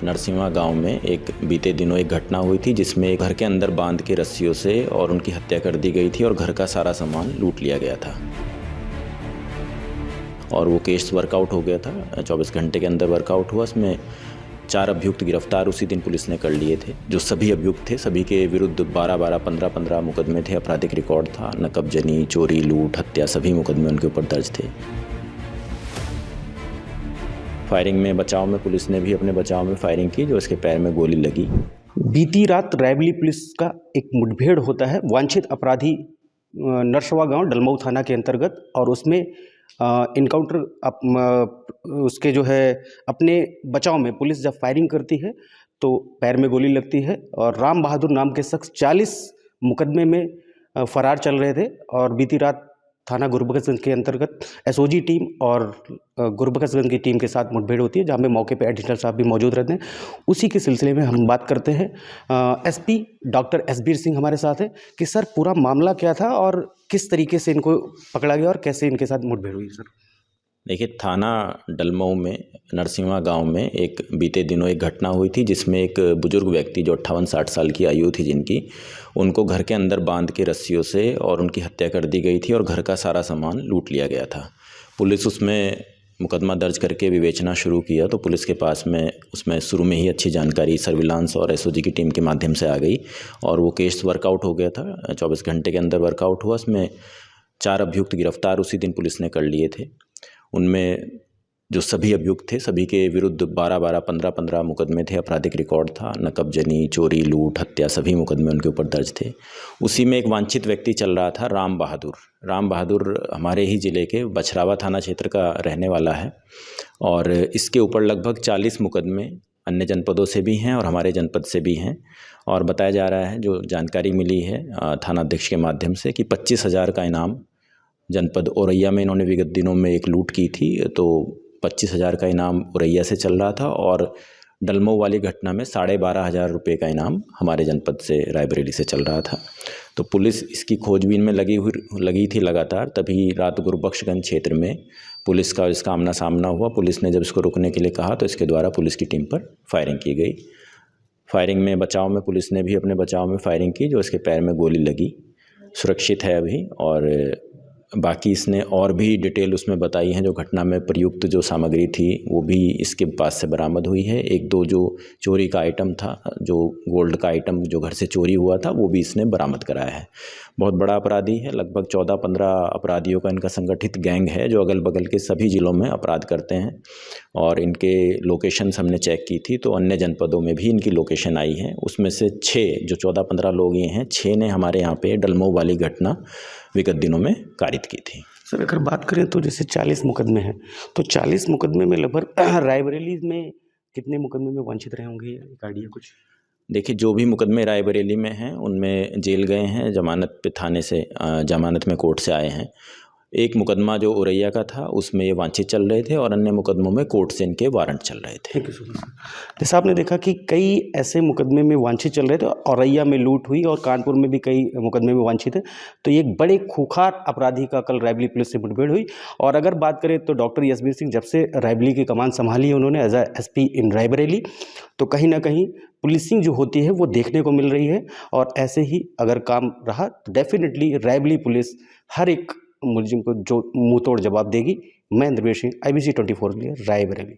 नरसिंहा गांव में एक बीते दिनों एक घटना हुई थी जिसमें घर के अंदर बांध के रस्सियों से और उनकी हत्या कर दी गई थी और घर का सारा सामान लूट लिया गया था। और वो केस वर्कआउट हो गया था, 24 घंटे के अंदर वर्कआउट हुआ। इसमें 4 अभियुक्त गिरफ्तार उसी दिन पुलिस ने कर लिए थे। जो सभी अभियुक्त थे सभी के विरुद्ध 12-12, 15-15 मुकदमे थे, आपराधिक रिकॉर्ड था। नकबजनी, चोरी, लूट, हत्या सभी मुकदमे उनके ऊपर दर्ज थे। फायरिंग में बचाव में पुलिस ने भी अपने बचाव में फायरिंग की, जो इसके पैर में गोली लगी। बीती रात रायबरेली पुलिस का एक मुठभेड़ होता है वांछित अपराधी नरसवा गांव डलमऊ थाना के अंतर्गत, और उसमें इनकाउंटर उसके जो है अपने बचाव में पुलिस जब फायरिंग करती है तो पैर में गोली लगती है। और राम बहादुर नाम के शख्स 40 मुकदमे में फरार चल रहे थे। और बीती रात थाना गुरबख्शगंज के अंतर्गत एसओजी टीम और गुरबख्शगंज की टीम के साथ मुठभेड़ होती है, जहाँ पे मौके पे एडिशनल साहब भी मौजूद रहते हैं। उसी के सिलसिले में हम बात करते हैं। एसपी डॉक्टर एसबीर सिंह हमारे साथ है कि सर पूरा मामला क्या था और किस तरीके से इनको पकड़ा गया और कैसे इनके साथ मुठभेड़ हुई सर? देखिए, थाना डलमऊ में नरसिंहा गांव में एक बीते दिनों एक घटना हुई थी जिसमें एक बुजुर्ग व्यक्ति जो 58-60 साल की आयु थी जिनकी, उनको घर के अंदर बांध के रस्सियों से और उनकी हत्या कर दी गई थी और घर का सारा सामान लूट लिया गया था। पुलिस उसमें मुकदमा दर्ज करके विवेचना शुरू किया तो पुलिस के पास में उसमें शुरू में ही अच्छी जानकारी सर्विलांस और एसओजी की टीम के माध्यम से आ गई और वो केस वर्कआउट हो गया था। 24 घंटे के अंदर वर्कआउट हुआ। उसमें 4 अभियुक्त गिरफ्तार उसी दिन पुलिस ने कर लिए थे। उनमें जो सभी अभियुक्त थे सभी के विरुद्ध 12-12, 15-15 मुकदमे थे, आपराधिक रिकॉर्ड था। नकबजनी, चोरी, लूट, हत्या सभी मुकदमे उनके ऊपर दर्ज थे। उसी में एक वांछित व्यक्ति चल रहा था, राम बहादुर हमारे ही ज़िले के बछरावा थाना क्षेत्र का रहने वाला है और इसके ऊपर लगभग 40 मुकदमे अन्य जनपदों से भी हैं और हमारे जनपद से भी हैं। और बताया जा रहा है, जो जानकारी मिली है थाना अध्यक्ष के माध्यम से, कि 25,000 का इनाम जनपद औरैया में इन्होंने विगत दिनों में एक लूट की थी, तो 25,000 का इनाम औरैया से चल रहा था और डलमऊ वाली घटना में 12,500 रुपये का इनाम हमारे जनपद से रायबरेली से चल रहा था। तो पुलिस इसकी खोजबीन में लगी थी लगातार। तभी रात गुरबख्शगंज क्षेत्र में पुलिस का इसका आमना सामना हुआ। पुलिस ने जब इसको रुकने के लिए कहा तो इसके द्वारा पुलिस की टीम पर फायरिंग की गई। फायरिंग में बचाव में पुलिस ने भी अपने बचाव में फायरिंग की, जो इसके पैर में गोली लगी। सुरक्षित है अभी। और बाकी इसने और भी डिटेल उसमें बताई हैं। जो घटना में प्रयुक्त जो सामग्री थी वो भी इसके पास से बरामद हुई है। 1-2 जो चोरी का आइटम था, जो गोल्ड का आइटम जो घर से चोरी हुआ था, वो भी इसने बरामद कराया है। बहुत बड़ा अपराधी है। लगभग 14-15 अपराधियों का इनका संगठित गैंग है जो अगल बगल के सभी ज़िलों में अपराध करते हैं। और इनके लोकेशंस हमने चेक की थी तो अन्य जनपदों में भी इनकी लोकेशन आई है। उसमें से 6 जो 14-15 लोग ये हैं, 6 ने हमारे यहाँ पे डलमऊ वाली घटना विगत दिनों में कारित की थी। सर अगर बात करें तो जैसे 40 मुकदमे हैं, तो 40 मुकदमे में लगभग रायबरेली में कितने मुकदमे में वांछित रहे होंगे, एक आइडिया कुछ? देखिए, जो भी मुकदमे रायबरेली में हैं उनमें जेल गए हैं, जमानत पे थाने से जमानत में कोर्ट से आए हैं। एक मुकदमा जो औरैया का था उसमें ये वांछित चल रहे थे और अन्य मुकदमों में कोर्ट से इनके वारंट चल रहे थे। Thank you so much. जैसा आपने देखा कि कई ऐसे मुकदमे में वांछित चल रहे थे, औरैया में लूट हुई और कानपुर में भी कई मुकदमे में वांछित है। तो ये एक बड़े खूंखार अपराधी का कल रायबरेली पुलिस से मुठभेड़ हुई। और अगर बात करें तो डॉक्टर एसबीर सिंह जब से रायबरेली की कमान संभाली है उन्होंने एज एसपी इन रायबरेली, तो कहीं ना कहीं पुलिसिंग जो होती है वो देखने को मिल रही है। और ऐसे ही अगर काम रहा तो डेफिनेटली रायबरेली पुलिस हर एक मुलजिम को जो मुंह तोड़ जवाब देगी। मैं इंद्रवीर सिंह, IBC 24 के लिए रायबरेली।